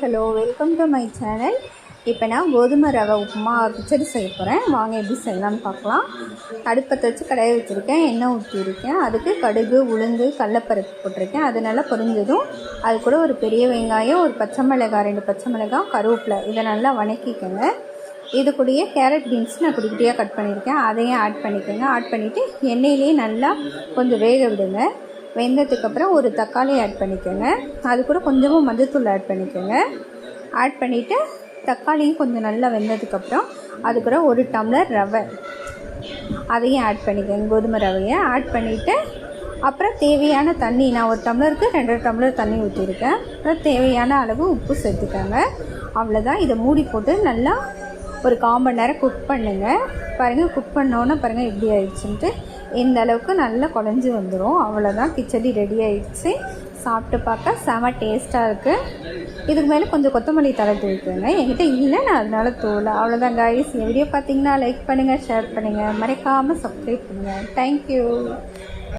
Hello welcome to my channel. இப்போ நான் கோதுமை ரவை உப்புமா கிச்சடி செய்ய போகிறேன். வாங்க எப்படி செய்யலாம்னு பார்க்கலாம். அடுப்பத்தை வச்சு கடாயை வச்சுருக்கேன், எண்ணெய் ஊற்றிருக்கேன். அதுக்கு கடுகு, உளுந்து, கடலப்பருப்பு போட்டிருக்கேன். அது நல்லா பொரிஞ்சதும் அது கூட ஒரு பெரிய வெங்காயம், ஒரு பச்சை மிளகாய், 2 பச்சை மிளகாய், கருவேப்பிலை இதை நல்லா வணக்கிக்கோங்க. இது கூடயே கேரட் பீன்ஸ் நான் குட்டியாக கட் பண்ணியிருக்கேன், அதையும் ஆட் பண்ணிக்கோங்க. ஆட் பண்ணிவிட்டு எண்ணெயிலேயே நல்லா கொஞ்சம் வேக விடுங்க. வெந்ததுக்கப்புறம் ஒரு தக்காளி ஆட் பண்ணிக்கோங்க. அது கூட கொஞ்சமாக மஞ்சள்தூள் ஆட் பண்ணிக்கோங்க. ஆட் பண்ணிவிட்டு தக்காளியும் கொஞ்சம் நல்லா வெந்ததுக்கப்புறம் அது கூட 1 டம்ளர் ரவை அதையும் ஆட் பண்ணிக்கோங்க. கோதுமை ரவையை ஆட் பண்ணிவிட்டு அப்புறம் தேவையான தண்ணி, நான் 1 டம்ளருக்கு 2 டம்ளர் தண்ணி ஊற்றிருக்கேன். அப்புறம் தேவையான அளவு உப்பு சேர்த்துக்கோங்க. அவ்வளோதான். இதை மூடி போட்டு நல்லா ஒரு 1/4 மணி நேரம் குக் பண்ணுங்கள். பாருங்கள், குக் பண்ணோன்னே பாருங்கள் எப்படி ஆயிடுச்சுன்ட்டு. இந்த அளவுக்கு நல்லா குழஞ்சி வந்துடும். அவ்வளோதான், கிச்சடி ரெடி ஆகிடுச்சு. சாப்பிட்டு பார்க்க செம டேஸ்ட்டாக இருக்குது. இதுக்கு மேலே கொஞ்சம் கொத்தமல்லி தழை தூக்கிக்கோங்க. என்கிட்ட இல்லை, நான் அதனால தூளை. அவ்வளோதான் கைஸ். இந்த வீடியோ பார்த்தீங்கன்னா லைக் பண்ணுங்கள், ஷேர் பண்ணுங்கள், மறக்காமல் சப்ஸ்கிரைப் பண்ணுங்கள். தேங்க்யூ.